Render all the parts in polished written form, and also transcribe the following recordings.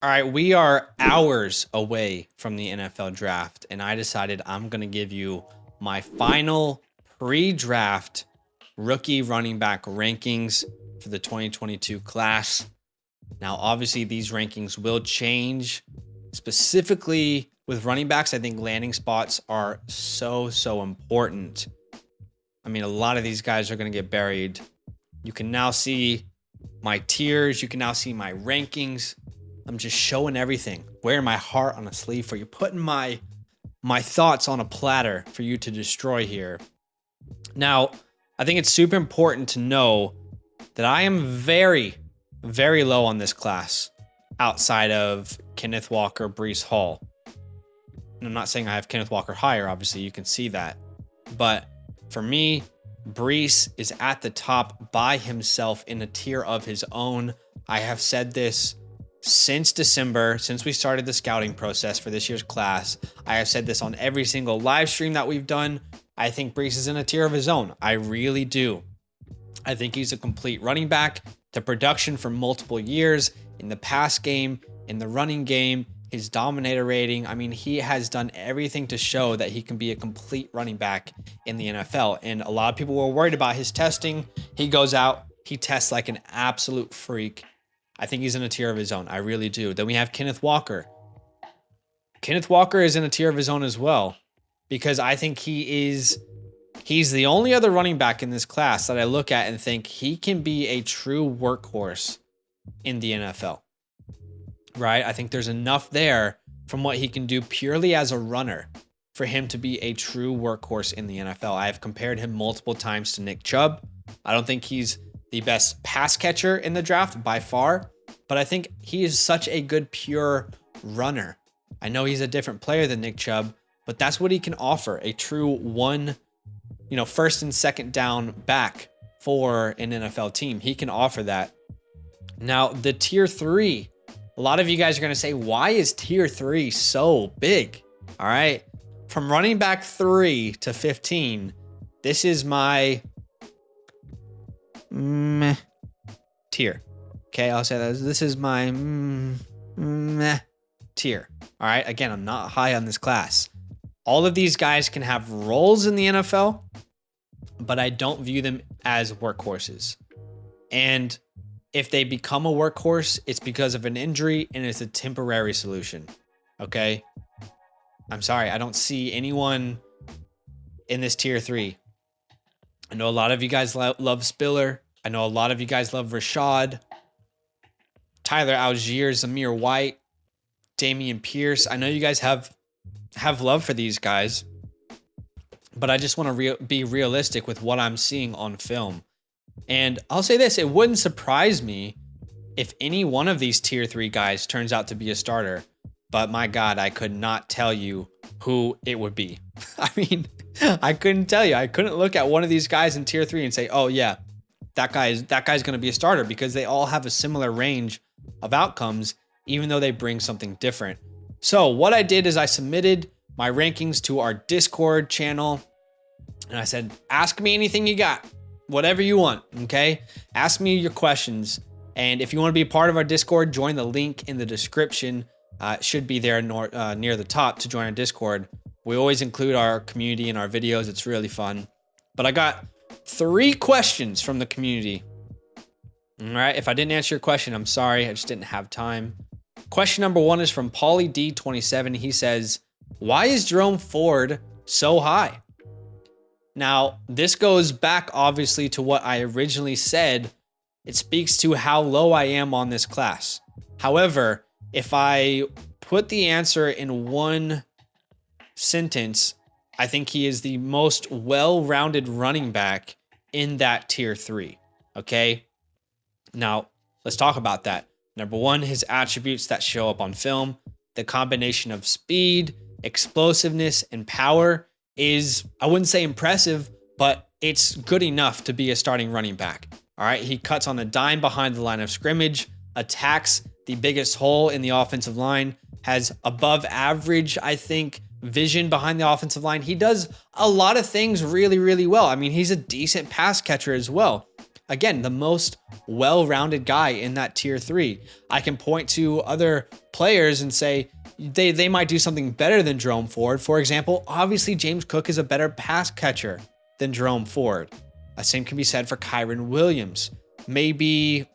All right, we are hours away from the NFL draft, and I decided I'm going to give you my final pre-draft rookie running back rankings for the 2022 class. Now, obviously, these rankings will change. Specifically with running backs, I think landing spots are so important. I mean, a lot of these guys are going to get buried. You can now see my tiers. You can now see my rankings. I'm just showing everything, wearing my heart on a sleeve for you, putting my thoughts on a platter for you to destroy here. Now, I think it's super important to know that I am very low on this class outside of Kenneth Walker, Breece Hall. And I'm not saying I have Kenneth Walker higher, obviously, you can see that. But for me, Breece is at the top by himself in a tier of his own. I have said this since December, since we started the scouting process for this year's class. I have said this on every single live stream that we've done. I think Breece is in a tier of his own. I really do. I think he's a complete running back. The production for multiple years in the pass game, in the running game, his dominator rating. I mean, he has done everything to show that he can be a complete running back in the NFL. And a lot of people were worried about his testing. He goes out, he tests like an absolute freak. I think he's in a tier of his own. I really do. Then we have Kenneth Walker. Kenneth Walker is in a tier of his own as well, because I think he's the only other running back in this class that I look at and think he can be a true workhorse in the NFL, right? I think there's enough there from what he can do purely as a runner for him to be a true workhorse in the NFL. I have compared him multiple times to Nick Chubb. I don't think he's the best pass catcher in the draft by far, but I think he is such a good pure runner. I know he's a different player than Nick Chubb, but that's what he can offer, a true one, first and second down back for an NFL team. He can offer that. Now, the tier 3, a lot of you guys are going to say, why is tier 3 so big? All right. From running back 3 to 15, this is my meh tier. Okay, I'll say that. This is my meh tier. All right. Again, I'm not high on this class. All of these guys can have roles in the NFL, but I don't view them as workhorses. And if they become a workhorse, it's because of an injury and it's a temporary solution. Okay. I'm sorry. I don't see anyone in this tier 3. I know a lot of you guys love Spiller. I know a lot of you guys love Rashad, Tyler Algier, Zamir White, Damian Pierce. I know you guys have love for these guys, but I just want to be realistic with what I'm seeing on film. And I'll say this, it wouldn't surprise me if any one of these tier 3 guys turns out to be a starter, but my God, I could not tell you who it would be. I mean, I couldn't tell you. I couldn't look at one of these guys in tier 3 and say, oh yeah, that guy's going to be a starter, because they all have a similar range of outcomes, even though they bring something different. So what I did is I submitted my rankings to our Discord channel, and I said, ask me anything you got, whatever you want. Okay. Ask me your questions. And if you want to be a part of our Discord, join the link in the description. It should be there near the top to join our Discord. We always include our community in our videos. It's really fun. But I got 3 questions from the community. All right. If I didn't answer your question, I'm sorry. I just didn't have time. Question number 1 is from Pauly D27. He says, why is Jerome Ford so high? Now, this goes back obviously to what I originally said. It speaks to how low I am on this class. However, if I put the answer in one sentence, I think he is the most well-rounded running back in that tier 3. Okay. Now let's talk about that. Number 1, his attributes that show up on film. The combination of speed, explosiveness, and power is, I wouldn't say impressive, but it's good enough to be a starting running back. All right. He cuts on a dime behind the line of scrimmage, attacks the biggest hole in the offensive line, has above average, I think, vision behind the offensive line. He does a lot of things really well. I mean, he's a decent pass catcher as well. again, the most well-rounded guy in that tier 3. I can point to other players and say they might do something better than Jerome Ford. For example, obviously James Cook is a better pass catcher than Jerome Ford. Same can be said for Kyron Williams. Maybe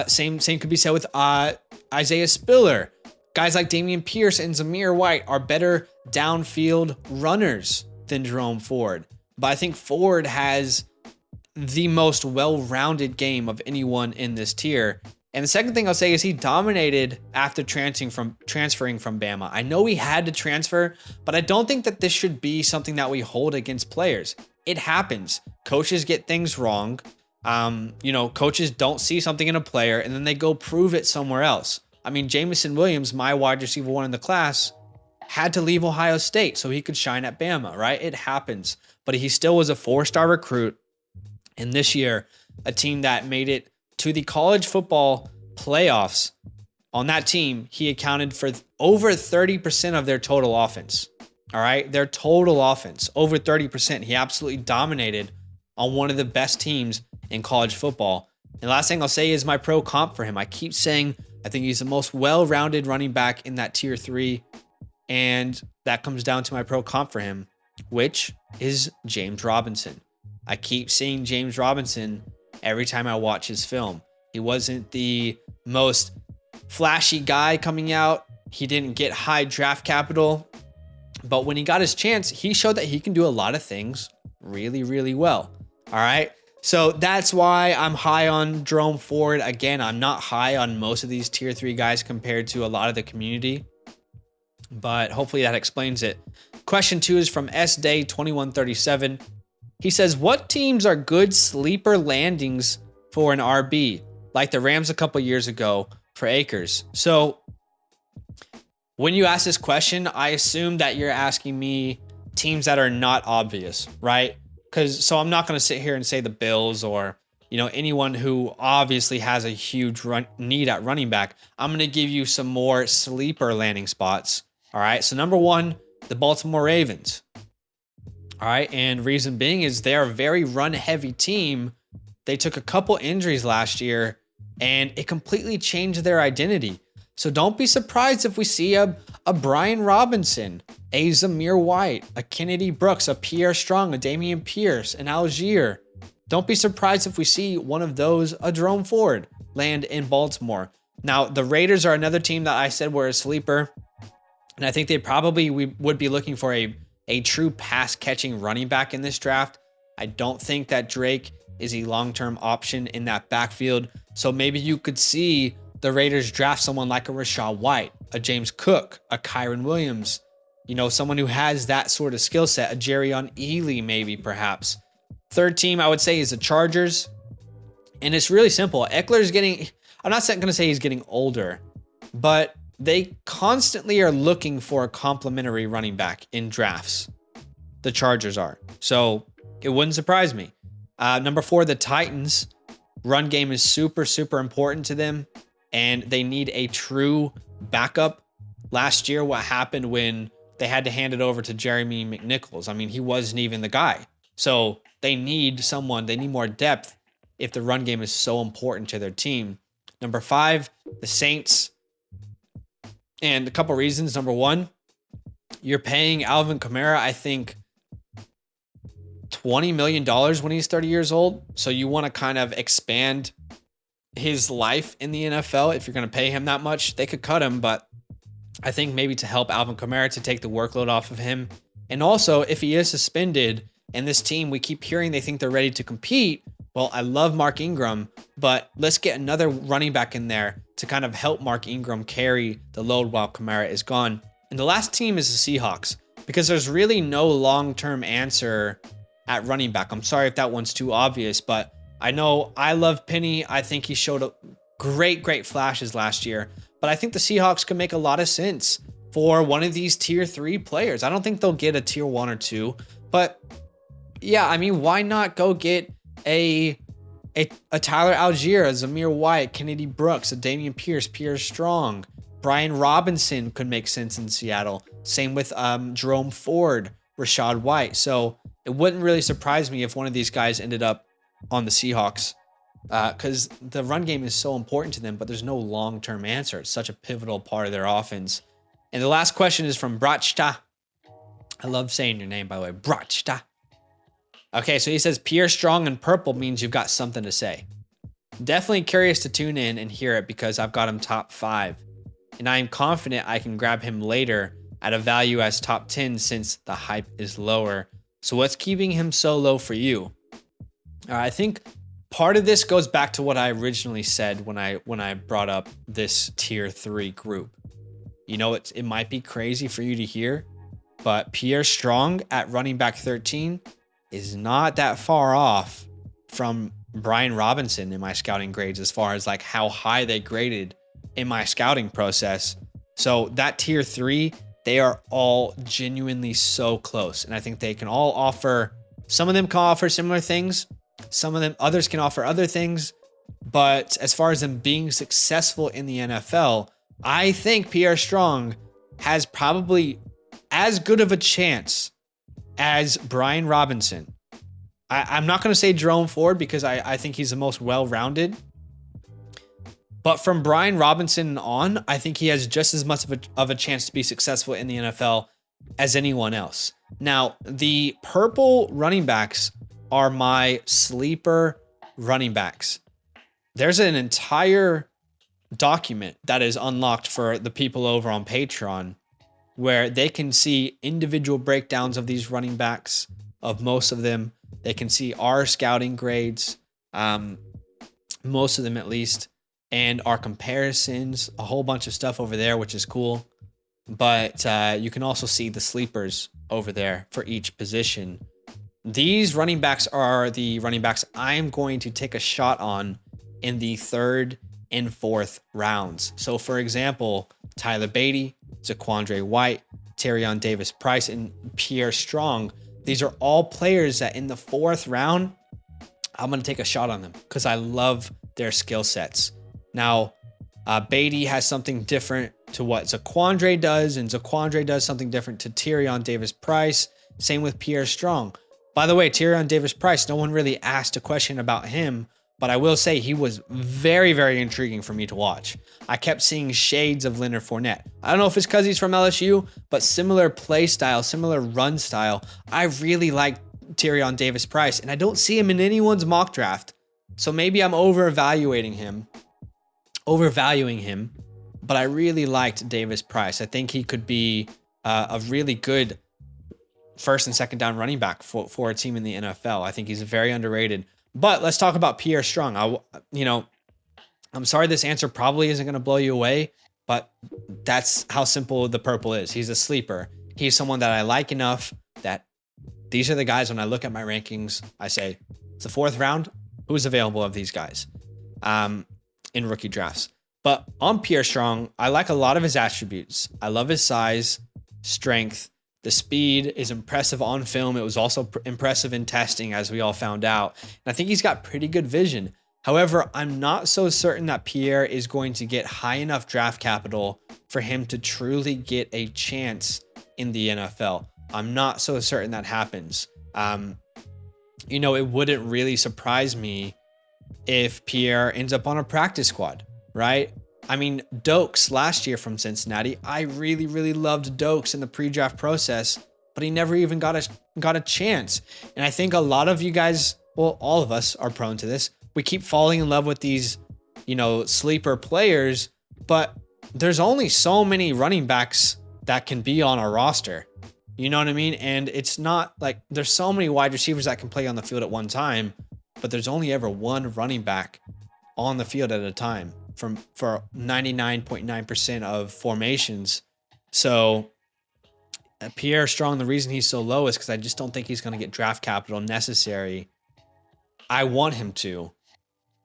same could be said with Isaiah Spiller. Guys like Dameon Pierce and Zamir White are better downfield runners than Jerome Ford. But I think Ford has the most well-rounded game of anyone in this tier. And the second thing I'll say is he dominated after transferring from Bama. I know he had to transfer, but I don't think that this should be something that we hold against players. It happens. Coaches get things wrong. Coaches don't see something in a player and then they go prove it somewhere else. I mean, Jamison Williams, my wide receiver 1 in the class, had to leave Ohio State so he could shine at Bama, right? It happens. But he still was a 4-star recruit. And this year, a team that made it to the college football playoffs, on that team, he accounted for over 30% of their total offense. All right? Their total offense, over 30%. He absolutely dominated on one of the best teams in college football. And the last thing I'll say is my pro comp for him. I keep saying I think he's the most well-rounded running back in that tier 3. And that comes down to my pro comp for him, which is James Robinson. I keep seeing James Robinson every time I watch his film. He wasn't the most flashy guy coming out. He didn't get high draft capital. But when he got his chance, he showed that he can do a lot of things really, really well. All right. So that's why I'm high on Jerome Ford. Again, I'm not high on most of these tier 3 guys compared to a lot of the community, but hopefully that explains it. Question 2 is from SDay2137. He says, what teams are good sleeper landings for an RB, like the Rams a couple years ago for Akers? So when you ask this question, I assume that you're asking me teams that are not obvious, right? So I'm not going to sit here and say the Bills or, anyone who obviously has a huge need at running back. I'm going to give you some more sleeper landing spots. All right. So number 1, the Baltimore Ravens. All right. And reason being is they're a very run heavy team. They took a couple injuries last year and it completely changed their identity. So don't be surprised if we see a Brian Robinson, a Zamir White, a Kennedy Brooks, a Pierre Strong, a Dameon Pierce, an Algier. Don't be surprised if we see one of those, a Jerome Ford, land in Baltimore. Now, the Raiders are another team that I said were a sleeper, and I think they probably would be looking for a true pass-catching running back in this draft. I don't think that Drake is a long-term option in that backfield, so maybe you could see the Raiders draft someone like a Rachaad White, a James Cook, a Kyron Williams, someone who has that sort of skill set, a Jerrion Ealy maybe perhaps. Third team I would say is the Chargers. And it's really simple. Eckler's I'm not going to say he's getting older, but they constantly are looking for a complimentary running back in drafts. The Chargers are. So it wouldn't surprise me. Number 4, the Titans. Run game is super, super important to them. And they need a true backup. Last year, what happened when they had to hand it over to Jeremy McNichols? I mean, he wasn't even the guy. So they need more depth if the run game is so important to their team. Number 5, the Saints. And a couple reasons. Number 1, you're paying Alvin Kamara, I think, $20 million when he's 30 years old. So you want to kind of expand his life in the NFL. If you're going to pay him that much, they could cut him, but I think maybe to help Alvin Kamara to take the workload off of him. And also, if he is suspended and this team, we keep hearing they think they're ready to compete. Well, I love Mark Ingram, but let's get another running back in there to kind of help Mark Ingram carry the load while Kamara is gone. And the last team is the Seahawks, because there's really no long-term answer at running back. I'm sorry if that one's too obvious, but I know I love Penny. I think he showed great flashes last year, but I think the Seahawks can make a lot of sense for one of these tier 3 players. I don't think they'll get a tier 1 or 2, but yeah, I mean, why not go get a Tyler Algier, a Zamir White, Kennedy Brooks, a Dameon Pierce, Pierre Strong, Brian Robinson could make sense in Seattle. Same with Jerome Ford, Rachaad White. So it wouldn't really surprise me if one of these guys ended up on the Seahawks because the run game is so important to them, but there's no long-term answer. It's such a pivotal part of their offense. And the last question is from Bratsta. I love saying your name, by the way. Bratsta. Okay, so he says, Pierre Strong in purple means you've got something to say. Definitely curious to tune in and hear it because I've got him top 5. And I am confident I can grab him later at a value as top 10 since the hype is lower. So what's keeping him so low for you? I think part of this goes back to what I originally said when I brought up this tier 3 group. You know, it might be crazy for you to hear, but Pierre Strong at running back 13 is not that far off from Brian Robinson in my scouting grades as far as like how high they graded in my scouting process. So that tier 3, they are all genuinely so close. And I think they can all offer, some of them can offer similar things. Some of them, others can offer other things. But as far as them being successful in the NFL, I think Pierre Strong has probably as good of a chance as Brian Robinson. I'm not going to say Jerome Ford because I think he's the most well-rounded. But from Brian Robinson on, I think he has just as much of a chance to be successful in the NFL as anyone else. Now, the purple running backs are my sleeper running backs. There's an entire document that is unlocked for the people over on Patreon where they can see individual breakdowns of these running backs, of most of them. They can see our scouting grades, most of them at least, and our comparisons, a whole bunch of stuff over there, which is cool. But you can also see the sleepers over there for each position. These running backs are the running backs I'm going to take a shot on in the 3rd and 4th rounds. So for example, Tyler Beatty, Zaquandre White, Terrion Davis-Price, and Pierre Strong. These are all players that in the 4th round, I'm going to take a shot on them because I love their skill sets. Now, Beatty has something different to what Zaquandre does, and Zaquandre does something different to Terrion Davis-Price. Same with Pierre Strong. By the way, Terrion Davis-Price, no one really asked a question about him, but I will say he was very, very intriguing for me to watch. I kept seeing shades of Leonard Fournette. I don't know if it's because he's from LSU, but similar play style, similar run style. I really like Terrion Davis-Price, and I don't see him in anyone's mock draft. So maybe I'm overvaluing him, but I really liked Davis-Price. I think he could be a really good 1st and 2nd down running back for a team in the NFL. I think he's very underrated. But let's talk about Pierre Strong. I'm sorry this answer probably isn't going to blow you away, but that's how simple the purple is. He's a sleeper. He's someone that I like enough that these are the guys when I look at my rankings, I say, it's the 4th round. Who's available of these guys in rookie drafts? But on Pierre Strong, I like a lot of his attributes. I love his size, strength. The speed is impressive on film. It was also impressive in testing, as we all found out. And I think he's got pretty good vision. However, I'm not so certain that Pierre is going to get high enough draft capital for him to truly get a chance in the NFL. I'm not so certain that happens. It wouldn't really surprise me if Pierre ends up on a practice squad, right? I mean, Dokes last year from Cincinnati, I really, really loved Dokes in the pre-draft process, but he never even got a chance. And I think a lot of you guys, well, all of us are prone to this. We keep falling in love with these, sleeper players, but there's only so many running backs that can be on a roster. You know what I mean? And it's not like there's so many wide receivers that can play on the field at one time, but there's only ever one running back on the field at a time for 99.9% of formations. So Pierre Strong, the reason he's so low is because I just don't think he's going to get draft capital necessary. I want him to,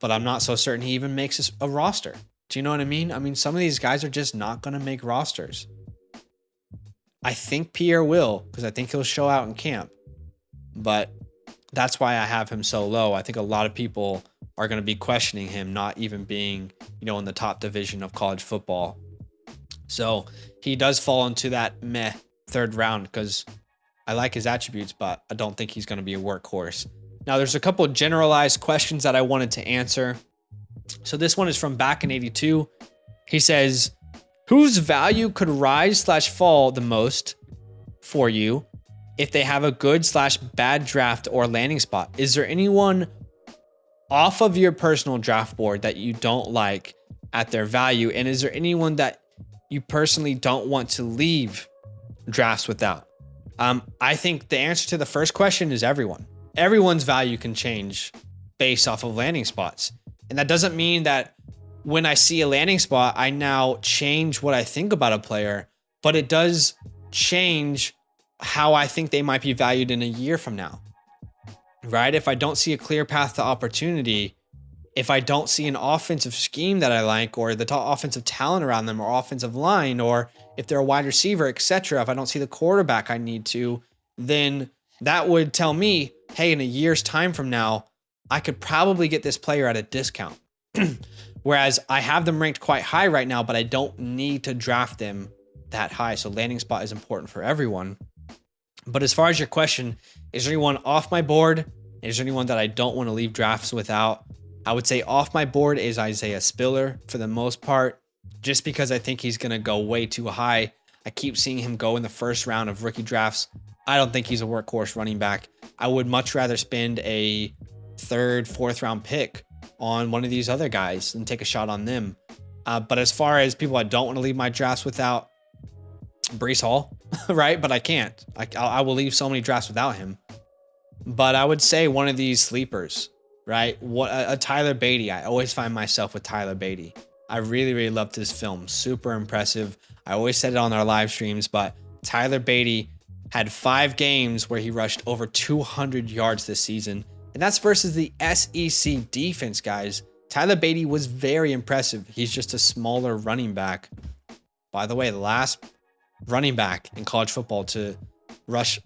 but I'm not so certain he even makes a roster. Do you know what I mean? I mean, some of these guys are just not going to make rosters. I think Pierre will, because I think he'll show out in camp, but that's why I have him so low. I think a lot of people are going to be questioning him not even being, in the top division of college football. So he does fall into that meh 3rd round because I like his attributes, but I don't think he's going to be a workhorse. Now, there's a couple of generalized questions that I wanted to answer. So this one is from back in 82. He says, whose value could rise/fall the most for you if they have a good/bad draft or landing spot? Is there anyone off of your personal draft board that you don't like at their value? And is there anyone that you personally don't want to leave drafts without? I think the answer to the first question is everyone. Everyone's value can change based off of landing spots. And that doesn't mean that when I see a landing spot, I now change what I think about a player, but it does change how I think they might be valued in a year from now, right? If I don't see a clear path to opportunity, if I don't see an offensive scheme that I like, or the offensive talent around them, or offensive line, or if they're a wide receiver, etc., if I don't see the quarterback I need to, then that would tell me, hey, in a year's time from now, I could probably get this player at a discount. Whereas I have them ranked quite high right now, but I don't need to draft them that high. So landing spot is important for everyone. But as far as your question, is there anyone off my board? Is there anyone that I don't want to leave drafts without? I would say off my board is Isaiah Spiller for the most part, just because I think he's going to go way too high. I keep seeing him go in the first round of rookie drafts. I don't think he's a workhorse running back. I would much rather spend a third, fourth round pick on one of these other guys and take a shot on them. But as far as people I don't want to leave my drafts without, Breece Hall, right? But I can't. I will leave so many drafts without him. But I would say one of these sleepers, right? A Tyler Beatty. I always find myself with Tyler Beatty. I really, really loved his film. Super impressive. I always said it on our live streams, but Tyler Beatty had 5 games where he rushed over 200 yards this season. And that's versus the SEC defense, guys. Tyler Beatty was very impressive. He's just a smaller running back. By the way, the last running back in college football to rush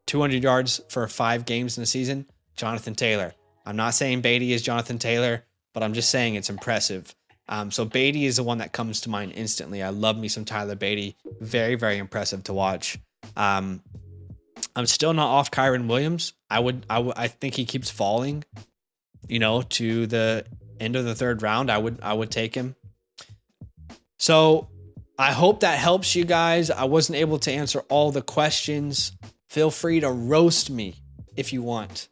200 yards for 5 games in a season, Jonathan Taylor. I'm not saying Beatty is Jonathan Taylor, but I'm just saying it's impressive. So Beatty is the one that comes to mind instantly. I love me some Tyler Beatty. Very, very impressive to watch. I'm still not off Kyren Williams. I think he keeps falling, to the end of the third round. I would take him. So I hope that helps you guys. I wasn't able to answer all the questions. Feel free to roast me if you want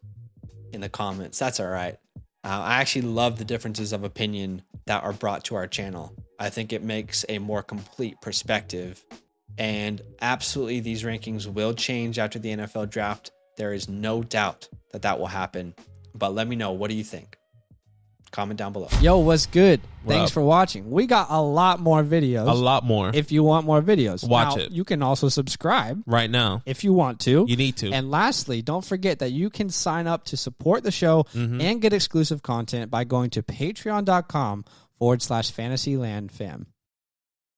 in the comments. That's all right. I actually love the differences of opinion that are brought to our channel. I think it makes a more complete perspective. And absolutely, these rankings will change after the NFL draft. There is no doubt that will happen. But let me know, what do you think? Comment down below. Yo, what's good? Thanks for watching. We got a lot more videos. A lot more. If you want more videos. Watch it. You can also subscribe. Right now. If you want to. You need to. And lastly, don't forget that you can sign up to support the show and get exclusive content by going to patreon.com/fantasylandfam.